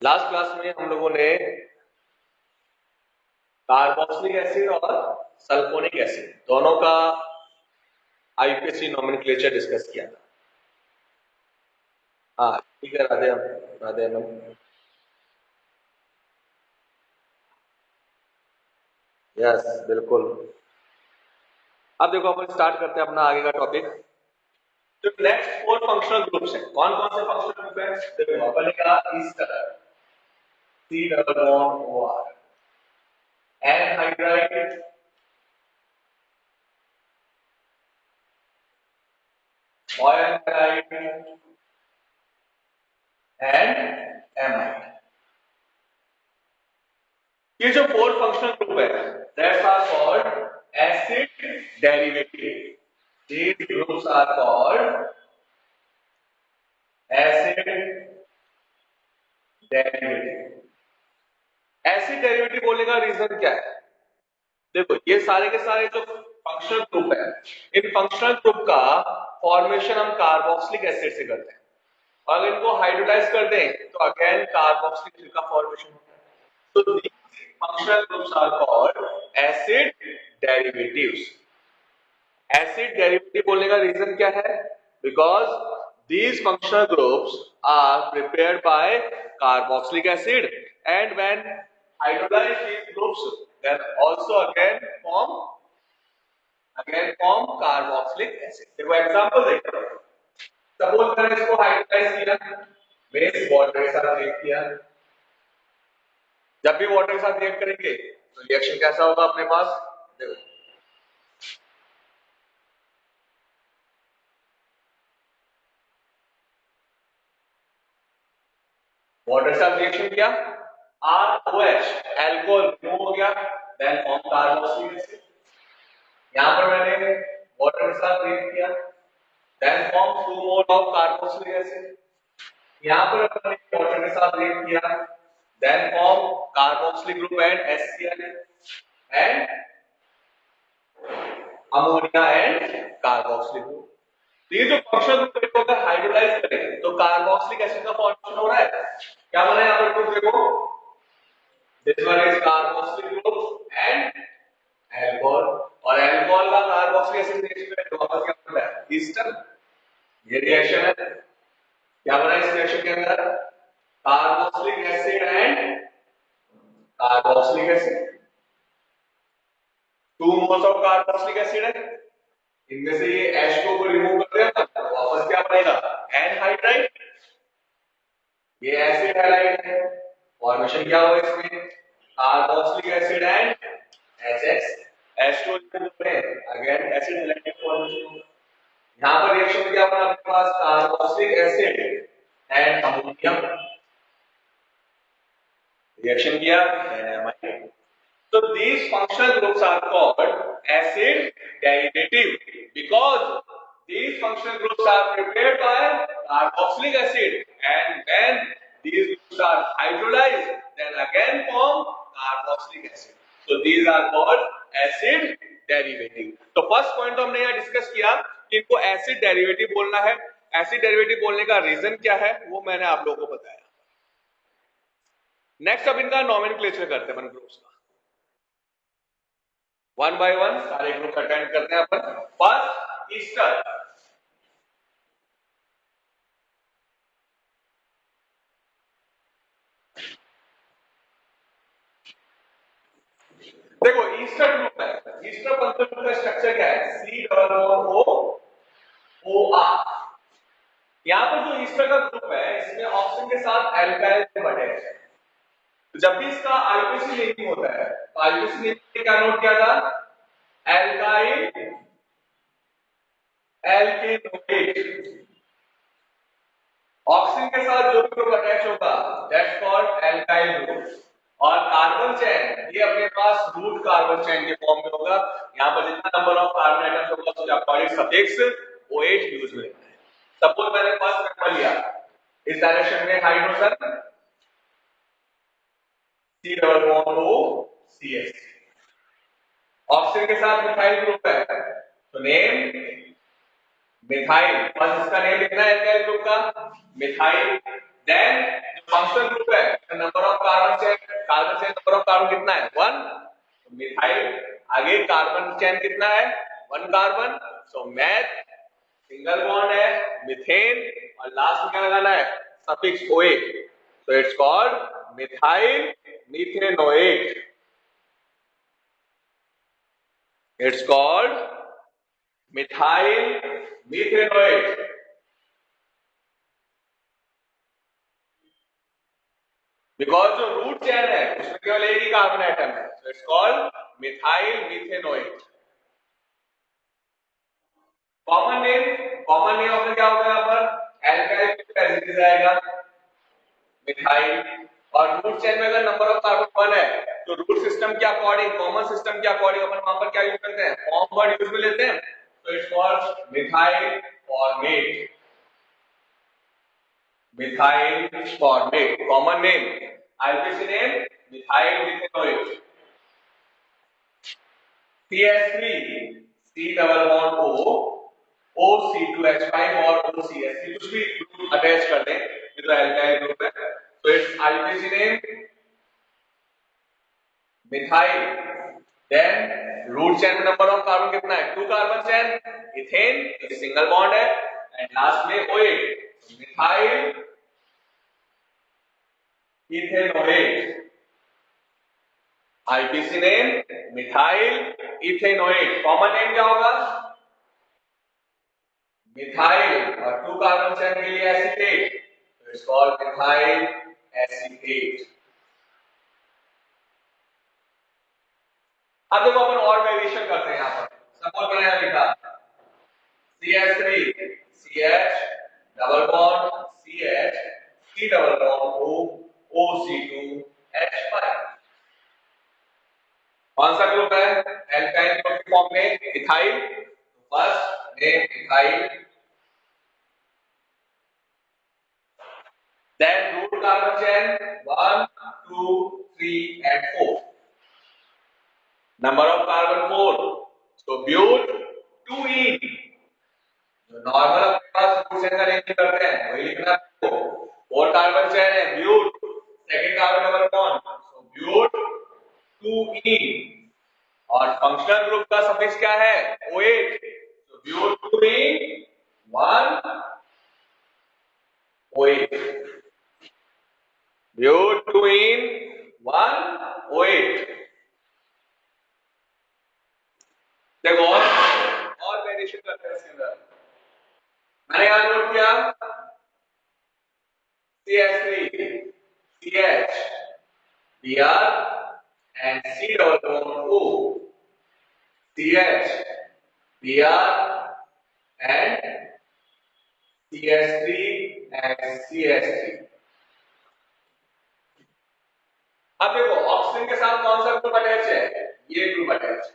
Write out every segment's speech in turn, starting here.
Last class में हम लोगों ने कार्बोक्सिलिक एसिड और सल्फोनिक एसिड दोनों का आईयूपीएसी नोमेनक्लेचर डिस्कस किया था। हाँ ठीक है, राधे राधे अमन। यस बिल्कुल। अब देखो अपन स्टार्ट करते हैं अपना आगे का टॉपिक। तो नेक्स्ट 4 फंक्शनल ग्रुप्स हैं। कौन कौन से फंक्शनल ग्रुप हैं? देखो अपन ने कहा इस तरह C double bond O R, anhydride, acyl halide and amide. ये जो 4 फंक्शनल ग्रुप है that's are called acid derivative. These groups are called acid derivative। Acid derivative बोलने का रीजन क्या है? देखो ये सारे के सारे जो फंक्शनल ग्रुप है, इन फंक्शनल ग्रुप का फॉर्मेशन हम कार्बोक्सिलिक एसिड से करते हैं और अगर इनको हाइड्रोलाइज कर दें तो अगेन कार्बोक्सिलिक एसिड का फॉर्मेशन होता है। तो these functional groups are called acid derivatives। Acid derivative बोलने का रीजन क्या है? Because these functional groups are prepared by carboxylic acid and when hydrolyze these groups then also again form carboxylic acid। देखो example देखो, suppose मैंने इसको hydrolyse किया, base water के साथ रिएक्ट किया। जब भी वाटर के साथ रिएक्ट करेंगे तो रिएक्शन कैसा होगा अपने पास? देखो वाटर के साथ रिएक्शन किया, ROH अल्कोहल रिमूव हो गया, देन फॉर्म कार्बोक्सिलिक एसिड। यहां पर मैंने वाटर के साथ रिएक्ट किया, then form 2 mole of carboxylic acid. यहां पर मैंने वाटर के साथ रिएक्ट किया, then form carboxylic group and HCl and ammonia and carboxylic group. ये जो फंक्शनल ग्रुप को अगर हाइड्रोलाइज करें तो कार्बोक्सिलिक एसिड का फॉर्मेशन हो रहा है। क्या बना है यहां पर देखो, this one is carboxylic group and alcohol और alcohol का carboxylic acid रिएक्शन में वापस क्या बनता है? ईस्टर। ये रिएक्शन है, क्या बना इस रिएक्शन के अंदर? Carboxylic acid and carboxylic acid. 2 moles of carboxylic acid है, इनमें से ये H2 को रिमूव कर दिया तो वापस क्या बनेगा? एनहाइड्राइड। ये एसिड हैलाइड है, फॉर्मेशन क्या हुआ इसमें? Carboxylic acid and HX H2 में अगेन एसिड हैलाइड फॉर्मेशन। यहां पर रिएक्शन में क्या बना आपके पास? Carboxylic acid and ammonium reaction किया, amide. So these functional groups are called acid derivative because these functional groups are prepared by carboxylic acid and when these groups are hydrolyzed then again form carboxylic acid। So these are called acid derivative। तो first point तो हमने यहाँ discuss किया कि इनको acid derivative बोलना है। Acid derivative बोलने का रीजन क्या है वो मैंने आप लोगों को बताया। नेक्स्ट अब इनका नोमेनक्लेचर करते हैं ग्रुप्स का, वन बाय वन सारे ग्रुप अटेंड करते हैं अपन। फर्स्ट ईस्टर, देखो ईस्टर ग्रुप है, ईस्टर ग्रुप का स्ट्रक्चर क्या है? C double bond O O R. यहां पर जो ईस्टर का ग्रुप है इसमें ऑक्सीजन के साथ एल्काइल अटैच है। तो जब भी इसका आईयूपीएसी नेमिंग होता है तो आईयूपीएसी नेमिंग क्या नोट किया था? Alkyl alkanoate. ऑक्सीजन के साथ जो भी ग्रुप अटैच होगा दैट्स कॉल्ड एल्काइल ग्रुप। और कार्बन चेन ये अपने पास रूट कार्बन चेन के फॉर्म में होगा। यहां पर जितना नंबर ऑफ कार्बन एटम्स होगा उसके अकॉर्डिंग सफिक्स OH यूज में लेना है। सपोज मैंने फर्स्ट नंबर लिया, इस डायरेक्शन में hydrogen C double bond O CH। Oxygen के साथ मिथाइल ग्रुप है तो नेम मिथाइल, फर्स्ट इसका नेम लिखना है एल्काइल ग्रुप का मिथाइल। देन जो फंक्शनल ग्रुप है number of carbon chain number of carbon कितना है 1, मिथाइल आगे कार्बन चेन कितना है 1 कार्बन, सो मैथ सिंगल बॉन्ड है मिथेन और लास्ट में क्या लगाना है suffix ओएट, so it's called methyl methanoate, it's called methyl methanoate। Because जो रूट चेन है उसमें केवल एक ही कार्बन एटम है, so it's called methyl methanoate। Common name of क्या होगा यहाँ पर एल्काइल एसिड आएगा मिथाइल, और रूट चेन में अगर नंबर ऑफ कार्बन 1 है तो रूट सिस्टम के अकॉर्डिंग कॉमन सिस्टम के अकॉर्डिंग अपन वहां पर क्या यूज करते हैं फॉर्म वर्ड यूज में लेते हैं, तो it's called methyl formate, methyl formate common name, IUPAC name methyl methanoate. CH3 C double bond O OC2H5 और OCH3 कुछ भी ग्रुप अटैच कर दें ये तो एल्काइल ग्रुप है, तो it's IPC name methyl, then root chain में नंबर ऑफ कार्बन कितना है 2 carbon chain, ethane single bond है एंड लास्ट में OH methyl ethanoate, IPC name methyl ethanoate, common name क्या होगा मिथाइल और 2 कार्बन चेन के लिए एसीटेट, तो इट्स कॉल्ड मिथाइल एसीटेट। अब देखो अपन और वेरिएशन करते हैं यहां पर, सपोज मैंने यहां लिखा CH3 CH double bond CH C double bond O OC2 H5, कौन सा ग्रुप है एल्काइल ग्रुप के फॉर्म में ethyl, first name ethyl, then root carbon chain 1 2 3 and 4, number of carbon 4, so but 2ene, जो normal अपने पास root chain का name करते हैं वही लिखना है, 4 कार्बन चेन है but, second carbon double bond, so but 2ene और फंक्शनल ग्रुप का सफिक्स क्या है OH, तो ब्यूट 2ene 1 OH, ब्यूट 2ene 1 OH। देखो और वेरिएशन करते हैं इसके अंदर, मैंने यहां नोट किया CH3 CH Br and C double bond O, CH Br and CH3 and CH3। अब देखो ऑक्सीजन के साथ कौन सा ग्रुप अटैच है ये ग्रुप अटैच है,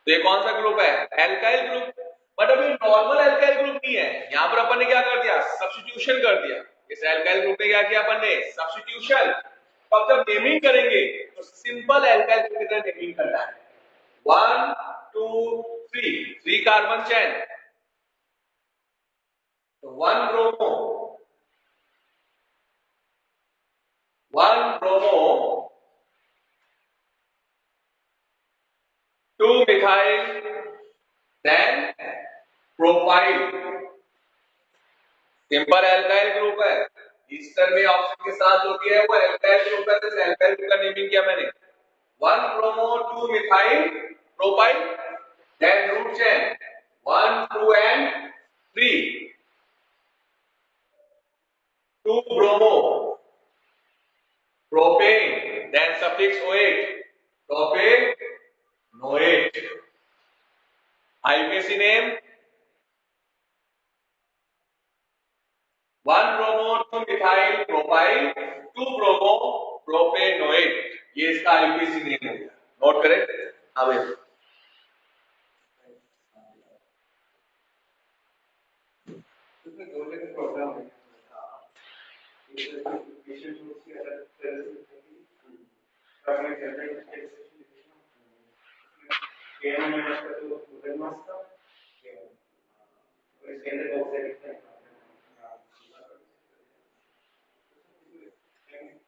तो ये कौन सा ग्रुप है एल्काइल ग्रुप, बट अभी नॉर्मल एल्काइल ग्रुप नहीं है, यहां पर अपन ने क्या कर दिया सब्स्टिट्यूशन कर दिया, इस एल्काइल ग्रुप में क्या किया अपन ने सब्स्टिट्यूशन, तो अब जब नेमिंग करेंगे तो सिंपल एल्काइल ग्रुप की तरह नेमिंग करना है 1 2 3 कार्बन चेन, तो 1 bromo 2 methyl then propyl, simple alkyl group है, ईस्टर में ऑक्सीजन के साथ जो भी है वो एल्काइल ग्रुप है, तो एल्काइल ग्रुप का नेमिंग किया मैंने 1 bromo 2 methyl propyl, then root chain 1 2 and 3 2 bromo propane, then suffix OH propanoate, IUPAC name 1 bromo 2 methyl propyl 2 bromo propanoate, ये इसका IUPAC नेम हो गया, नोट करें अब प्रोग्राम है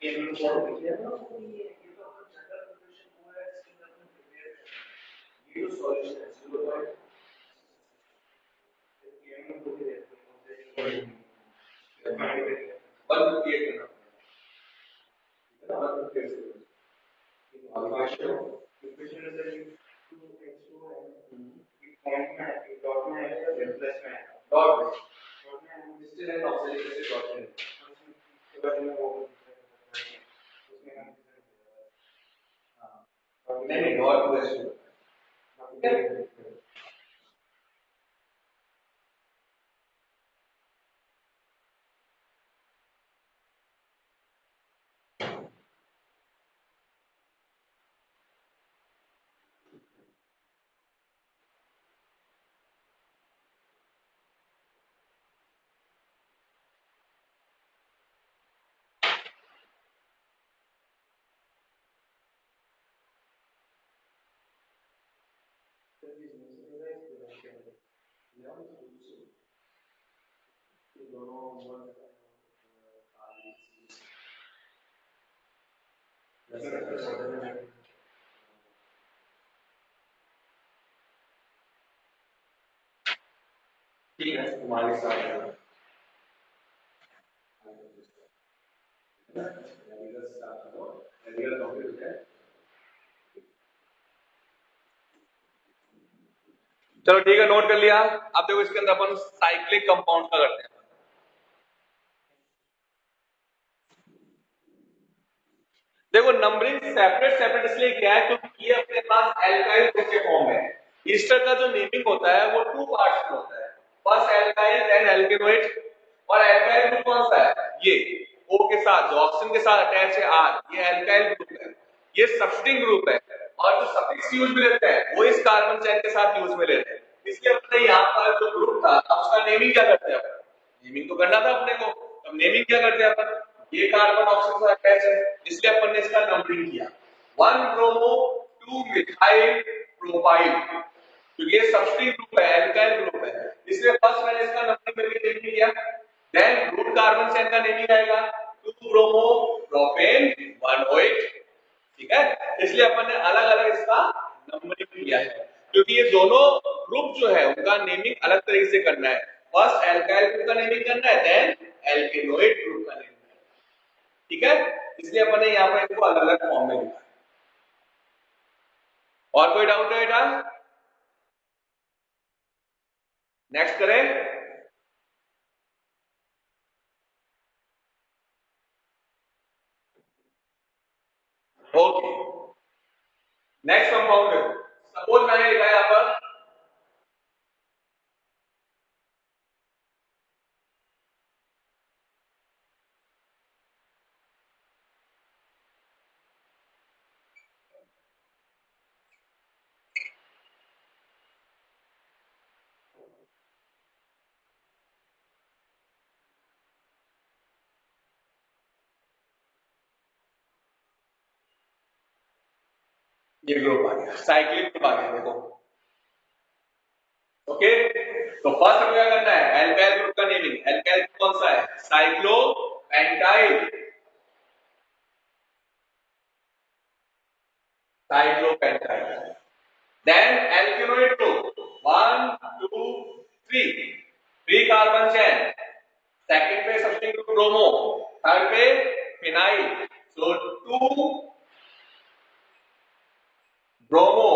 ठीक है तुम्हारे साथ चलो ठीक है नोट कर लिया। अब देखो इसके अंदर अपन साइक्लिक कंपाउंड का करते हैं। देखो नंबरिंग सेपरेट सेपरेट इसलिए किया है क्योंकि ये अपने पास एल्काइल ग्रुप के फॉर्म में है। ईस्टर का जो नेमिंग होता है वो टू पार्ट्स में होता है, फर्स्ट एल्काइल देन एल्केनोइड। और एल्काइल ग्रुप कौन सा है? ये O के साथ जो ऑक्सीजन के साथ अटैच है R, ये एल्काइल ग्रुप है। ये सब्स्टिंग ग्रुप है और जो सफिक्स यूज में लेते हैं वो इस कार्बन चेन के साथ यूज में लेते हैं। इसलिए अपने यहाँ पर जो ग्रुप था उसका नेमिंग क्या करते हैं अपन? नेमिंग तो करना था अपने को, अब नेमिंग क्या करते हैं अपन? ये कार्बन ऑक्सीजन से अटैच है इसलिए अपन ने इसका नंबरिंग किया 1 ब्रोमो 2 मिथाइल प्रोपाइल, क्योंकि ये सब्स्टिट्यूट ग्रुप है, एल्काइल ग्रुप है, इसलिए फर्स्ट मैंने इसका नंबरिंग करके नेमिंग किया। देन रूट कार्बन चेन का नेमिंग आएगा 2 ब्रोमो प्रोपेन 1 OH, ठीक है। इसलिए अपन ने अलग अलग इसका नंबरिंग किया है क्योंकि ये दोनों ग्रुप जो है उनका नेमिंग अलग तरीके से करना है। फर्स्ट एल्काइल ग्रुप का नेमिंग करना है देन एल्केनोइड ग्रुप का नेमिंग, ठीक है। इसलिए अपन ने यहाँ पर इनको अलग अलग फॉर्म में लिखा है। और कोई डाउट है बेटा? नेक्स्ट करें। ओके नेक्स्ट कंपाउंड है, सपोज मैंने लिखा है यहाँ पर ये ग्रुप आ गया, साइक्लिक ग्रुप आ गया देखो। ओके तो फर्स्ट हमें क्या करना है? एल्काइल ग्रुप का नेमिंग। एल्काइल ग्रुप कौन सा है? Cyclopentyl, cyclopentyl. Then alkanoate group 1 2 3, 3 carbon chain, second पे सब्स्टिट्यूट ग्रुप ब्रोमो, थर्ड पे phenyl, so 2 bromo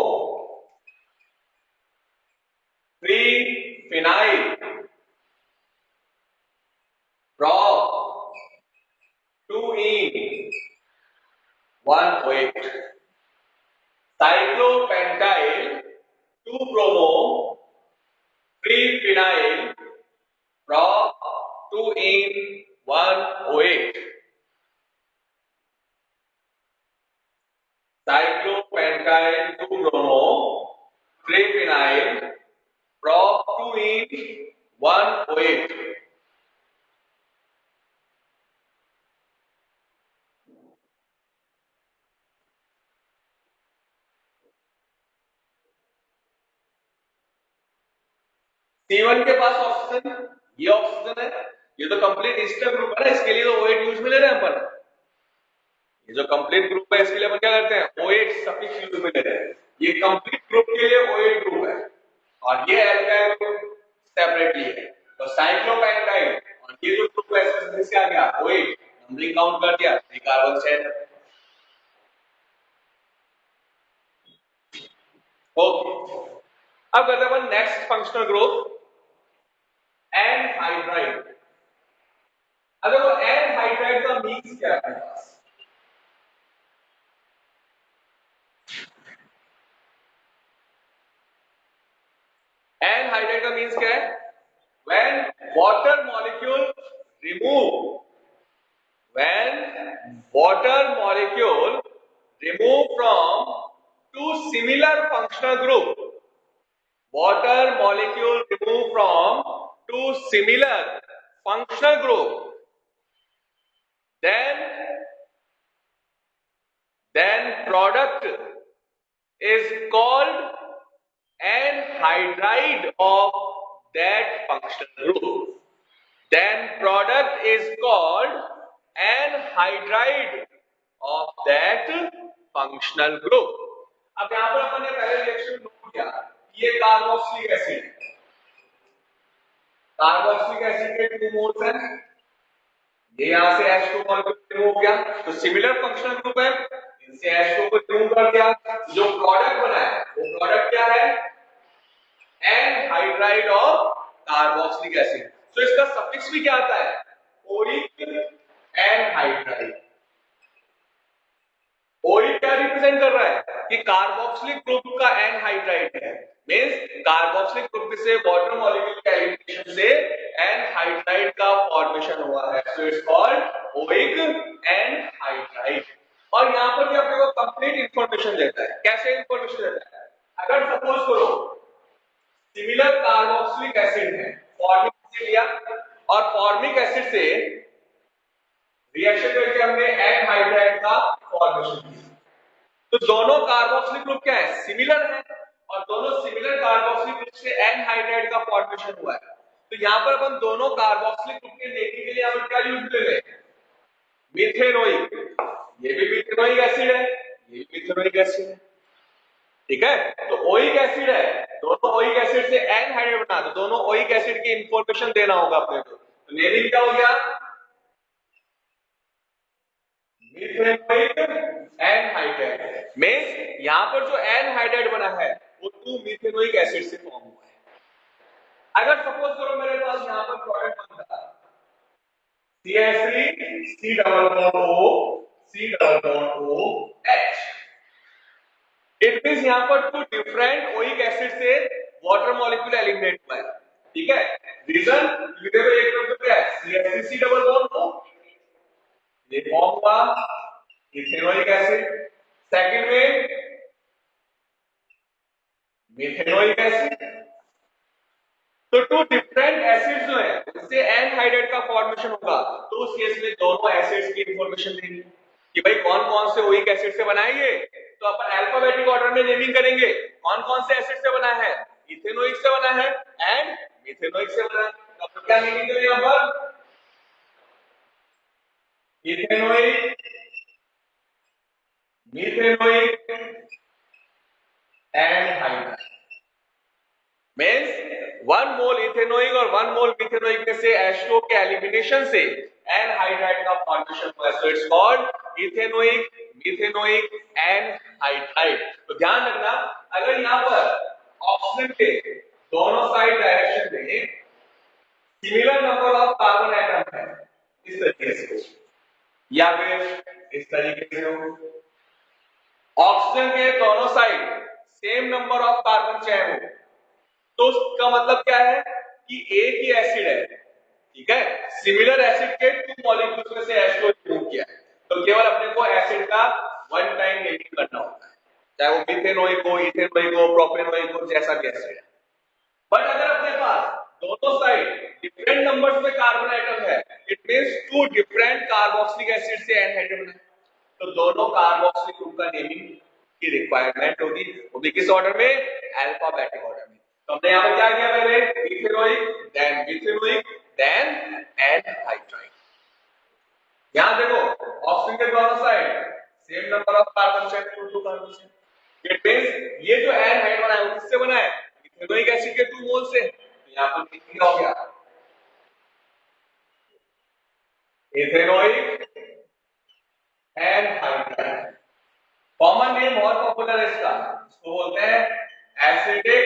3 phenyl prop 2 in 1 OH, cyclopentyl 2 bromo 3 phenyl prop 2 in 1 OH, cyclopentyl 2 bromo 3 phenyl prop 2 in 1 OH। C1 के पास oxygen, ये oxygen है, ये तो complete Easter group है ना, इसके लिए तो OH यूज में ले रहे हैं अपन। जो कंप्लीट ग्रुप है इसके लिए अपन क्या करते हैं, OH सफिक्स यूज में लेते हैं। ये कंप्लीट ग्रुप के लिए OH ग्रुप है और ये एल्काइल ग्रुप सेपरेटली है। तो साइक्लोपेंटाइड और ये जो ग्रुप है इसमें आ गया OH, नंबरिंग काउंट कर दिया, 3 कार्बन चेन। ओके, अब करते हैं अपन नेक्स्ट फंक्शनल ग्रुप एनहाइड्राइड। अब देखो एनहाइड्राइड का मीन्स क्या है? एनहाइड्राइड का मीन्स क्या है? When water molecule remove when water molecule remove from two similar functional group, water molecule remove from two similar functional group, then product is called anhydride of that functional group. Then product is called anhydride of that functional group. अब यहां पर अपन ने पहले reaction note किया, ये carboxylic acid है। Carboxylic acid के 2 moles हैं, ये यहां से H2 मॉलिक्यूल रिमूव किया, तो सिमिलर फंक्शनल ग्रुप है, इनसे H2 को रिमूव कर दिया, जो प्रोडक्ट बना है वो प्रोडक्ट क्या है? Anhydride of carboxylic acid. तो इसका सफिक्स भी क्या आता है? Oic anhydride. ओइक क्या रिप्रेजेंट कर रहा है कि कार्बोक्सिलिक ग्रुप का एनहाइड्राइड है, मींस कार्बोक्सिलिक ग्रुप से वाटर मॉलिक्यूल के एलिमिनेशन से एनहाइड्राइड का फॉर्मेशन हुआ है, so it's called oic anhydride. और यहां पर भी अपने को कंप्लीट इंफॉर्मेशन देता है। कैसे इंफॉर्मेशन देता है? अगर सपोज करो सिमिलर कार्बोक्सिलिक एसिड है, फॉर्मिक एसिड लिया और फॉर्मिक एसिड से रिएक्शन करके हमने एनहाइड्राइड का फॉर्मेशन किया, तो दोनों कार्बोक्सिलिक ग्रुप क्या है? सिमिलर है, और दोनों सिमिलर कार्बोक्सिलिक ग्रुप से एनहाइड्राइड का फॉर्मेशन हुआ है। तो यहां पर अपन दोनों कार्बोक्सिलिक ग्रुप के नेमिंग के लिए हम क्या यूज करेंगे? मिथेनोइक। ये भी मिथेनोइक एसिड है, ये भी मिथेनोइक एसिड है, ठीक है। तो ओइक एसिड है, दोनों ओइक एसिड से एनहाइड्राइड बना, तो दोनों ओइक एसिड की इंफॉर्मेशन देना होगा अपने को। तो नेमिंग क्या हो गया? Methanoic anhydride. मींस यहां पर जो एनहाइड्राइड बना है वो 2 मिथेनोइक एसिड से फॉर्म हुआ है। अगर सपोज करो मेरे पास यहां पर प्रोडक्ट बनता है CH3 C double bond O C double bond O H, it means यहां पर 2 डिफरेंट ओइक एसिड से वाटर मॉलिक्यूल एलिमिनेट हुआ है, ठीक है। रीजन देखो, एक तो क्या है CH3 C double bond O, ये फॉर्म हुआ इथेनोइक एसिड, सेकंड में मिथेनोइक एसिड। तो 2 डिफरेंट एसिड्स जो है उससे एनहाइड्राइड का फॉर्मेशन होगा, तो उस केस में दोनों एसिड्स की इंफॉर्मेशन देंगे कि भाई कौन कौन से ओइक एसिड से बना है ये। तो अपन अल्फाबेटिक ऑर्डर में नेमिंग करेंगे, कौन कौन से एसिड से बना है? इथेनोइक से बना है एंड मिथेनोइक से बना है। तो अपन क्या नेमिंग करेंगे यहां पर? Ethanoic, methanoic anhydride. मींस 1 मोल इथेनोइक और 1 मोल मिथेनोइक में से H2O के एलिमिनेशन से एनहाइड्राइड का फॉर्मेशन हुआ है, so it's called ethanoic methanoic anhydride. तो ध्यान रखना, अगर यहां पर ऑक्सीजन के दोनों साइड डायरेक्शन में similar number of carbon atom है, इस तरीके से या फिर इस तरीके से हो, ऑक्सीजन के दोनों side same number of carbon चाहे हो, तो उसका मतलब क्या है कि एक ही एसिड है, ठीक है। सिमिलर एसिड के 2 मॉलिक्यूल्स में से H2O रिमूव किया है, तो केवल अपने को एसिड का वन टाइम नेमिंग करना होता है, चाहे वो मिथेनोइक हो, इथेनोइक हो, प्रोपेनोइक हो, जैसा भी एसिड है। बट अगर अपने पास दोनों साइड डिफरेंट नंबर्स में कार्बन एटम है, it means 2 different carboxylic acid से एनहाइड्राइड बना, तो दोनों कार्बोक्सिलिक ग्रुप का नेमिंग की रिक्वायरमेंट होगी, वो भी किस ऑर्डर में? अल्फाबेटिक ऑर्डर में। तो हमने यहां पर क्या किया? पहले ethanoic, then methanoic, then anhydride. यहां देखो ऑक्सीजन के दोनों side same number of carbon chain, two carbon chain. It means ये जो एनहाइड बना है वो किससे बना है? इथेनोइक एसिड के 2 मोल से। तो यहां पर कितना हो गया? Ethanoic anhydride. कॉमन नेम बहुत पॉपुलर है इसका, इसको बोलते हैं acidic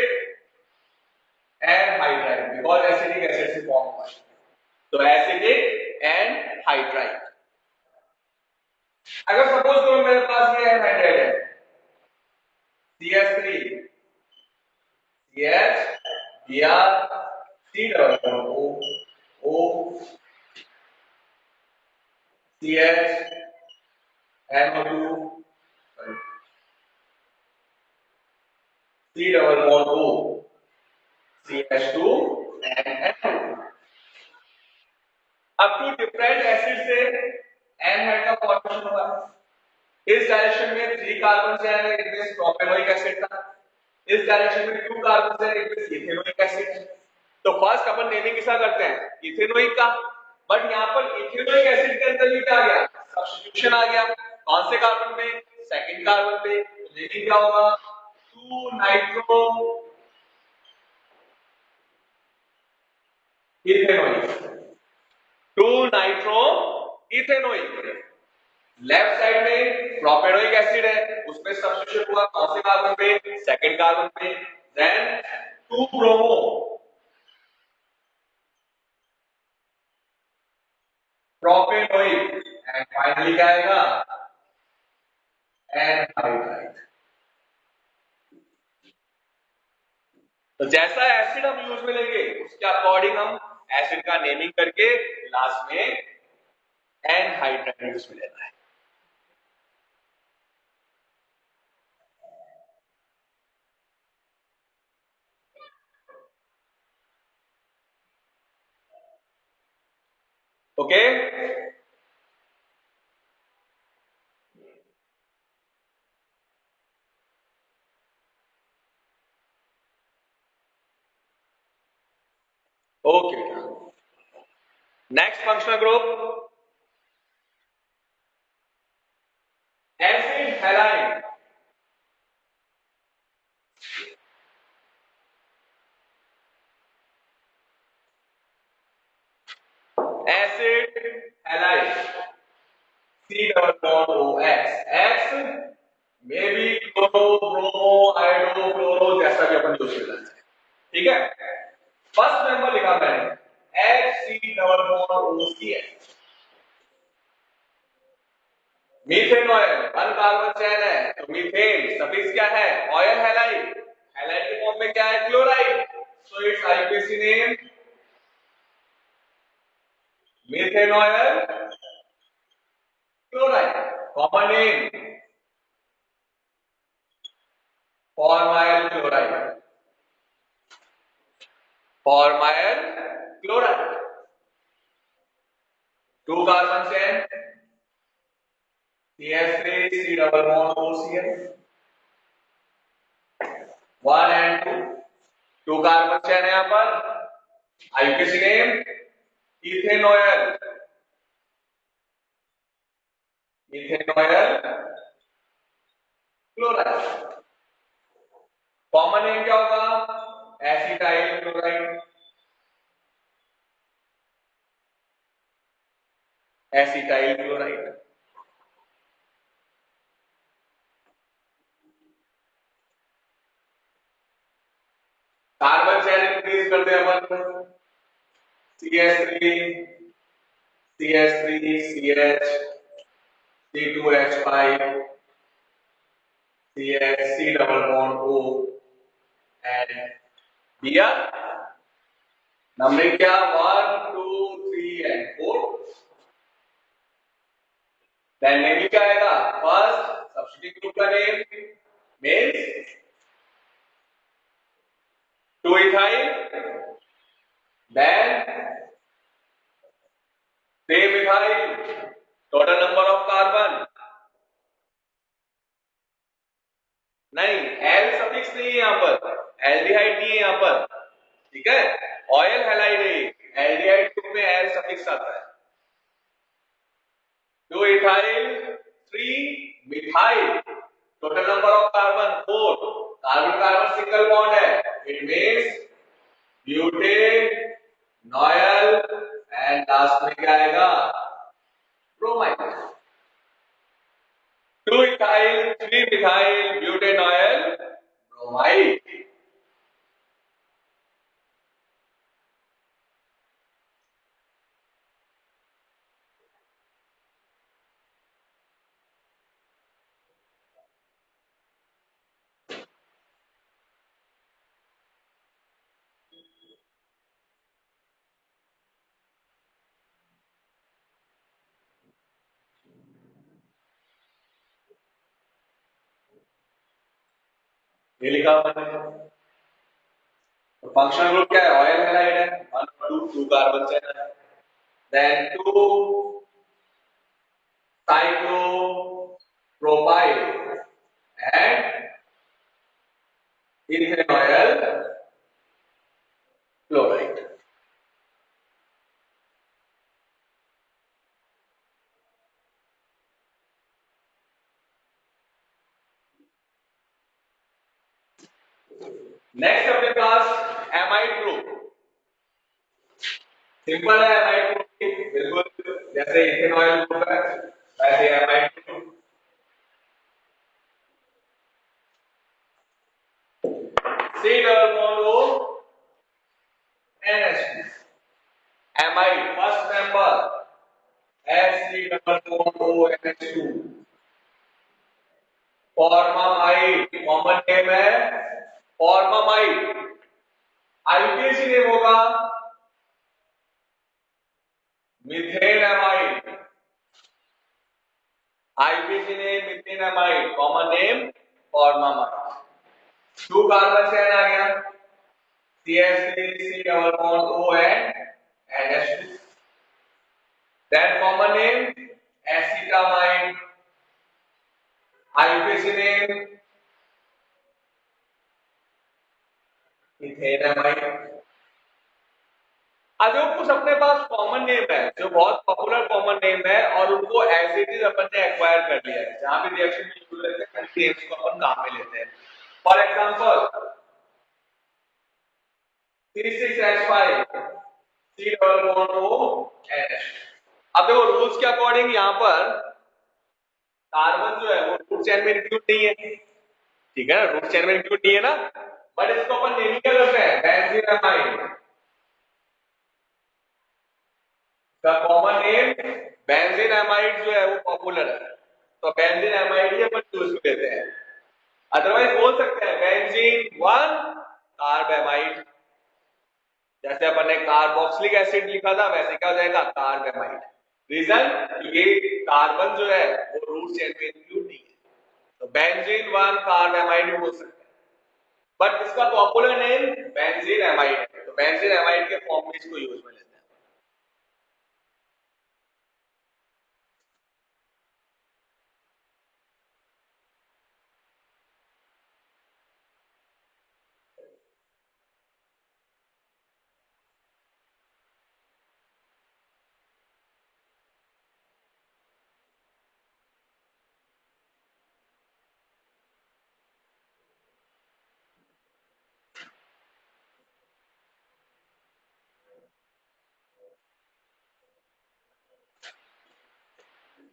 anhydride, because acidic acid से फॉर्म हुआ है। तो एसिडिक एनहाइड्राइड। अगर सपोज करो मेरे पास ये एनहाइड्राइड है, CH3 CH Br C double O O CH NO2 C double bond O CH2 and NO2। अब टू डिफरेंट एसिड से एनहाइड का फॉर्मेशन हुआ है। इस डायरेक्शन में 3 कार्बन से है, इट मींस प्रोपेनोइक एसिड था। इस डायरेक्शन में 2 कार्बन से, इट मींस इथेनोइक एसिड है। तो फर्स्ट अपन नेमिंग किसका करते हैं? इथेनोइक का। बट यहां पर इथेनोइक एसिड के अंदर भी क्या आ गया? सब्स्टिट्यूशन आ गया। कौन से कार्बन पे? सेकंड कार्बन पे। तो नेमिंग क्या होगा? 2 nitro ethanoic, 2 nitro ethanoic. Left side में प्रोपेनोइक एसिड है, उसमें सब्स्टिट्यूशन हुआ कौन से कार्बन पे? सेकंड कार्बन पे। Then 2 bromo propanoic and finally क्या आएगा? एनहाइड्राइड। तो जैसा एसिड हम यूज में लेंगे उसके अकॉर्डिंग हम एसिड का नेमिंग करके लास्ट में एनहाइड्राइड यूज में लेना है। Okay? Okay. Next functional group acid halide. Acid halide C double bond OX, X may be chloro bromo iodo fluoro जैसा भी अपन यूज करना है। ठीक है? फर्स्ट मेंबर लिखा मैंने HC double bond OCH। Methane oil 1 carbon chain है, तो मीथेन सफिक्स क्या है? Acyl halide. हैलाइड के फॉर्म में क्या है? Chloride. So it's IPC name methane oil chloride. Common name formyl chloride, formyl chloride. 2 carbon chain CH3 C double bond OCl 1 and 2, 2 carbon chain है यहां पर। IPC name ethane oil, ethane oil chloride. Common name क्या होगा? Acetyl chloride, acetyl chloride. Carbon chain increase करते हैं अपन। CH3 CH3 CH C2H5 CH C double bond O and Br। Numbering क्या? 1 2 3 and 4। Then name क्या आएगा? First substitute group का name means 2 ethyl, then 3 methyl, total number of carbon नहीं, L suffix नहीं है यहां पर, एल्डिहाइड नहीं है यहां पर। ठीक है? ऑयल हैलाइड है, एल्डिहाइड ग्रुप में एल सफिक्स आता है। 2 ethyl 3 methyl, total number of carbon 4, carbon carbon single bond है, it means butanoyl and last में क्या आएगा, bromide. 2 ethyl, 3 methyl, butanoyl, bromide. ये लिखा हुआ है। तो फंक्शनल ग्रुप क्या है, ऑयल हैलाइड है, 1 2 2 कार्बन चेन है, then 2 cyclopropyl and ethanoyl chloride. Next अपने पास एमाइड ग्रुप। सिंपल है एमाइड ग्रुप, बिल्कुल जैसे इथेनॉयल ग्रुप है वैसे amide group. C double bond O NH2, amide first member C double bond O NH2, formamide common name है, formamide IUPAC name होगा methane amide, IUPAC name methane amide, common name formamide. 2 carbon chain आ गया, CH3 C double bond O and NH2, then common name acetamide, IUPAC name ethanamide. अब जो कुछ अपने पास common name है जो बहुत पॉपुलर कॉमन नेम है और उनको एज इट इज अपन ने एक्वायर कर लिया है, जहां भी रिएक्शन में यूज रहते हैं उन नेम्स को अपन काम में लेते हैं। For example C6H5 C double bond O NH। अब देखो रूल्स के अकॉर्डिंग यहाँ पर कार्बन जो है वो रूट चेन में इंक्लूड नहीं है, ठीक है ना, रूट चेन में इंक्लूड नहीं है ना, बट इसको अपन नेमिंग क्या करते हैं, बेंजीनामाइड का कॉमन नेम। बेंजीनामाइड जो है वो पॉपुलर है तो बेंजीनामाइड ही अपन चूज करते हैं, अदरवाइज बोल सकते हैं बेंजीन 1 कार्बेमाइड, जैसे अपन ने कार्बोक्सिलिक एसिड लिखा था वैसे क्या हो जाएगा कार्बेमाइड। रीजन क्योंकि कार्बन जो है वो रूट चेन में इंक्लूड नहीं है, तो बेंजीन 1 कार्बेमाइड भी बोल सकते हैं, बट इसका पॉपुलर नेम बेंजीन एमाइड है, तो बेंजीन एमाइड के फॉर्म में इसको यूज में लेते हैं।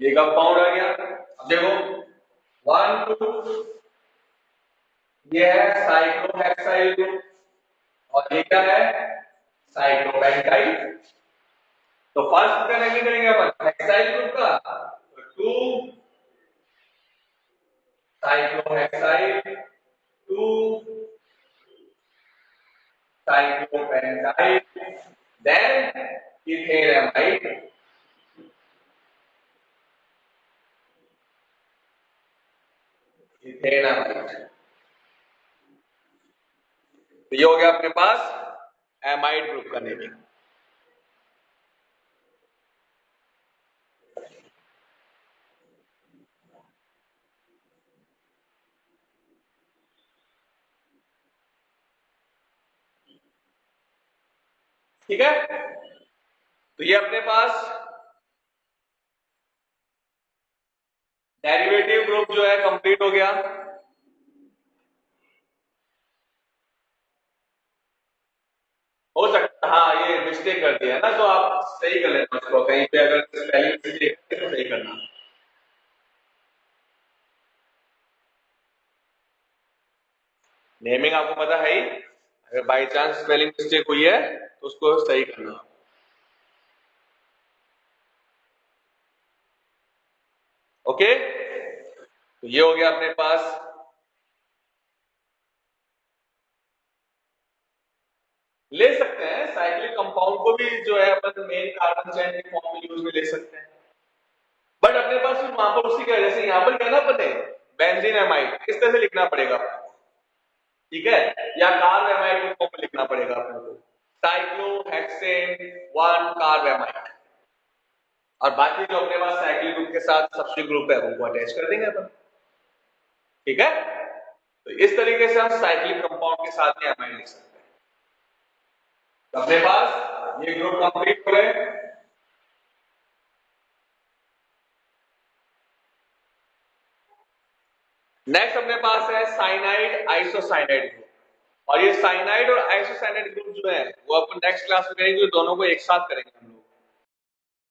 ये कंपाउंड आ गया, अब देखो 1 2, ये है साइक्लोहेक्साइल ग्रुप और ये क्या है साइक्लोपेंटाइल। तो फर्स्ट का नहीं करेंगे अपन हेक्साइल ग्रुप का, तो 2 साइक्लोहेक्साइल, 2 साइक्लोपेंटाइल, देन इथेनामाइड, इथेनामाइड। तो ये हो गया अपने पास एमाइड ग्रुप का नेमिंग। ठीक है, तो ये अपने पास डेरिवेटिव ग्रुप जो है कंप्लीट हो गया। हो सकता, हाँ ये मिस्टेक कर दिया है ना, तो आप सही कर लेना उसको, कहीं पे अगर स्पेलिंग मिस्टेक है तो सही करना। नेमिंग आपको पता है ही, अगर बाई चांस स्पेलिंग मिस्टेक हुई है तो उसको सही करना। ओके, तो ये हो गया अपने पास। ले सकते हैं साइक्लिक कंपाउंड को भी जो है अपन मेन कार्बन चेन के फॉर्म में यूज में ले सकते हैं, बट अपने पास फिर वहां पर उसी का, जैसे यहाँ पर क्या ना अपने बेंजीन एमाइड इस तरह से लिखना पड़ेगा आपको, ठीक है, या कार्ब एमाइड के फॉर्म में लिखना पड़ेगा अपने को, साइक्लोहेक्सेन 1 कार्ब एमाइड, और बाकी जो अपने पास साइक्लिक ग्रुप के साथ सब्स्टिट्यूट ग्रुप है उनको अटैच कर देंगे अपन, ठीक है। तो इस तरीके से हम साइक्लिक कंपाउंड के साथ में एमाइड लिख सकते हैं। तो अपने पास ये ग्रुप कंप्लीट हो गए। नेक्स्ट अपने पास है साइनाइड आइसोसाइनाइड ग्रुप, और ये साइनाइड और आइसोसाइनाइड ग्रुप जो है वो अपन नेक्स्ट क्लास में करेंगे, दोनों को एक साथ करेंगे हम लोग।